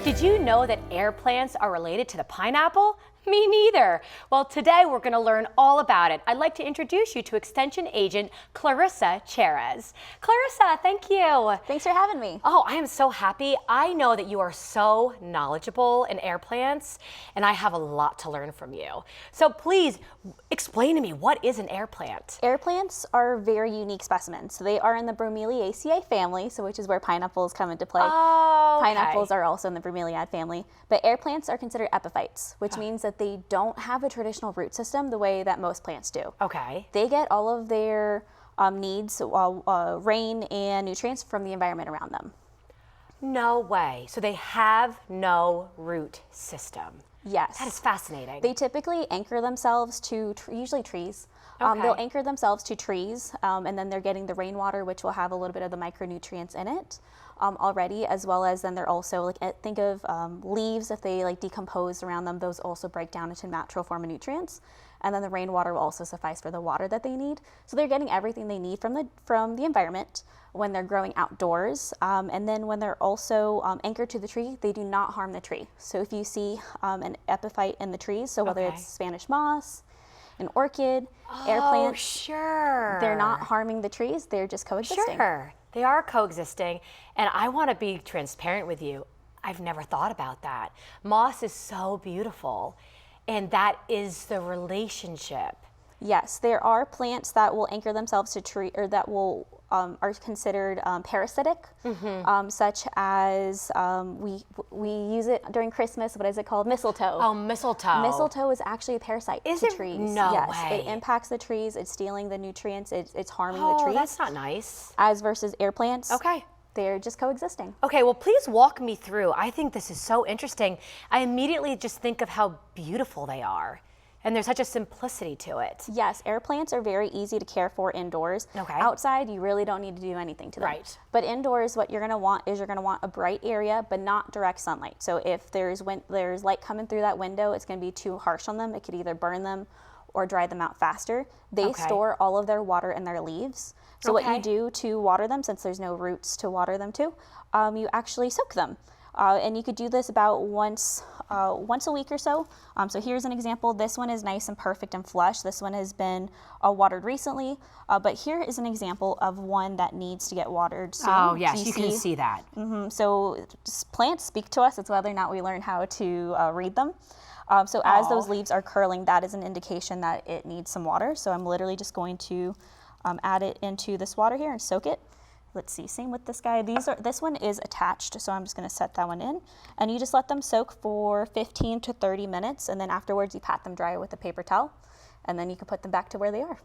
Did you know that air plants are related to the pineapple? Me neither. Well, today we're going to learn all about it. I'd like to introduce you to Extension Agent Clarissa Cherez. Clarissa, thank you. Thanks for having me. Oh, I am so happy. I know that you are so knowledgeable in air plants, and I have a lot to learn from you. So please explain to me, what is an air plant? Air plants are very unique specimens. So they are in the Bromeliaceae family, so which is where pineapples come into play. Oh, okay. Pineapples are also in the Bromeliad family, but air plants are considered epiphytes, which means that they don't have a traditional root system the way that most plants do. Okay. They get all of their needs, rain and nutrients from the environment around them. No way. So they have no root system. Yes. That is fascinating. They typically anchor themselves to usually trees. Okay. They'll anchor themselves to trees, and then they're getting the rainwater, which will have a little bit of the micronutrients in it already, as well as then they're also, like, think of leaves, if they like decompose around them, those also break down into natural form of nutrients. And then the rainwater will also suffice for the water that they need. So they're getting everything they need from the environment when they're growing outdoors. And then when they're also anchored to the tree, they do not harm the tree. So if you see an epiphyte in the trees, so whether it's Spanish moss, an orchid, air plants, sure. they're not harming the trees, they're just coexisting. Sure, they are coexisting. And I want to be transparent with you. I've never thought about that. Moss is so beautiful. And that is the relationship. Yes, there are plants that will anchor themselves to tree, or that will are considered parasitic, such as we use it during Christmas. What is it called? Mistletoe. Oh, mistletoe. Mistletoe is actually a parasite Is to it? trees. No yes, way. it impacts the trees. It's stealing the nutrients. It's harming the Oh, trees. that's not nice. As versus air plants. Okay. They're just coexisting. Okay, well, please walk me through. I think this is so interesting. I immediately just think of how beautiful they are. And there's such a simplicity to it. Yes, air plants are very easy to care for indoors. Okay. Outside, you really don't need to do anything to them. Right. But indoors, what you're going to want is you're going to want a bright area, but not direct sunlight. So if there's light coming through that window, it's going to be too harsh on them. It could either burn them or dry them out faster. They store all of their water in their leaves. So what you do to water them, since there's no roots to water them to, you actually soak them. And you could do this about once a week or so. So here's an example. This one is nice and perfect and flush. This one has been watered recently. But here is an example of one that needs to get watered soon. Oh, yes, you can see that. So plants speak to us. It's whether or not we learn how to read them. So as those leaves are curling, that is an indication that it needs some water. So I'm literally just going to add it into this water here and soak it. Let's see, same with this guy. This one is attached, so I'm just gonna set that one in. And you just let them soak for 15 to 30 minutes, and then afterwards you pat them dry with a paper towel, and then you can put them back to where they are.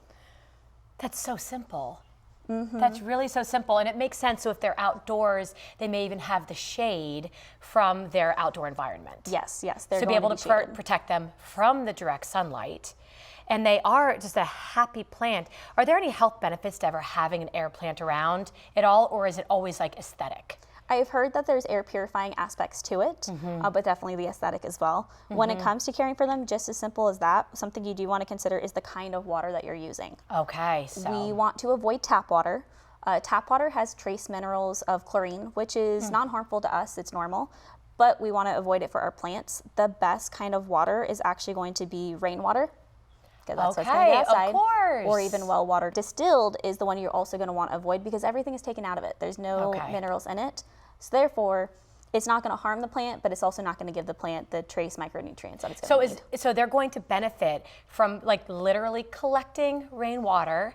That's so simple. That's really so simple, and it makes sense. So if they're outdoors, they may even have the shade from their outdoor environment. Yes, yes. They're to be going able to protect them from the direct sunlight. And they are just a happy plant. Are there any health benefits to ever having an air plant around at all, or is it always like aesthetic? I've heard that there's air purifying aspects to it, but definitely the aesthetic as well. When it comes to caring for them, just as simple as that, something you do want to consider is the kind of water that you're using. Okay, so. We want to avoid tap water. Tap water has trace minerals of chlorine, which is non-harmful to us, it's normal, but we want to avoid it for our plants. The best kind of water is actually going to be rainwater. That's what's going to be outside, of course. or even well water. Distilled is the one you're also going to want to avoid because everything is taken out of it. There's no minerals in it. So therefore, it's not going to harm the plant, but it's also not going to give the plant the trace micronutrients that it's going to need. So they're going to benefit from like literally collecting rainwater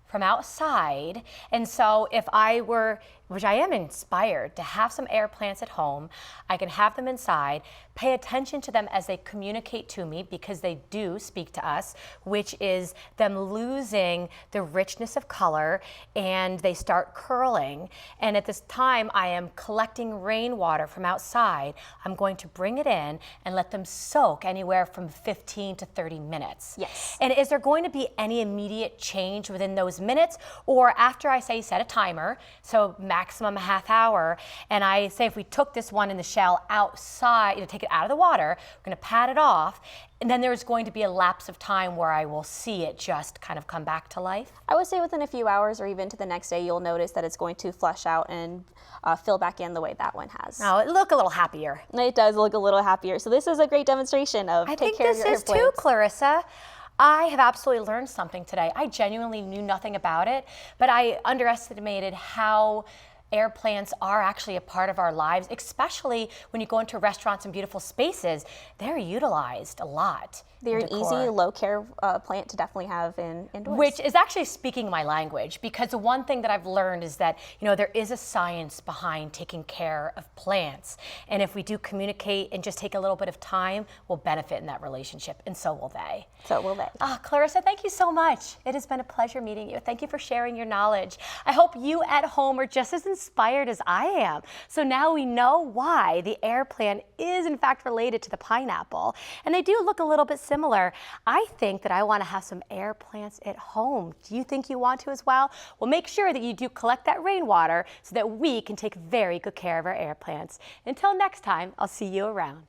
from outside. And so if I were, which I am inspired to have some air plants at home, I can have them inside, pay attention to them as they communicate to me because they do speak to us, which is them losing the richness of color and they start curling. And at this time I am collecting rainwater from outside. I'm going to bring it in and let them soak anywhere from 15 to 30 minutes. Yes. And is there going to be any immediate change within those minutes, or after I say set a timer, so maximum a half hour. And I say if we took this one in the shell outside, take it out of the water, we're going to pat it off, and then there's going to be a lapse of time where I will see it just kind of come back to life. I would say within a few hours or even to the next day, you'll notice that it's going to flush out and fill back in the way that one has. Oh, it look a little happier. It does look a little happier. So this is a great demonstration of take care of your air I think this is too, plants. Clarissa. I have absolutely learned something today. I genuinely knew nothing about it, but I underestimated how air plants are actually a part of our lives, especially when you go into restaurants and beautiful spaces. They're utilized a lot. They're in an easy, decor. low-care plant to definitely have indoors. Which is actually speaking my language, because the one thing that I've learned is that, there is a science behind taking care of plants. And if we do communicate and just take a little bit of time, we'll benefit in that relationship, and so will they. So will they. Clarissa, thank you so much. It has been a pleasure meeting you. Thank you for sharing your knowledge. I hope you at home are just as inspired as I am. So now we know why the air plant is in fact related to the pineapple. And they do look a little bit similar. I think that I want to have some air plants at home. Do you think you want to as well? Well, make sure that you do collect that rainwater so that we can take very good care of our air plants. Until next time, I'll see you around.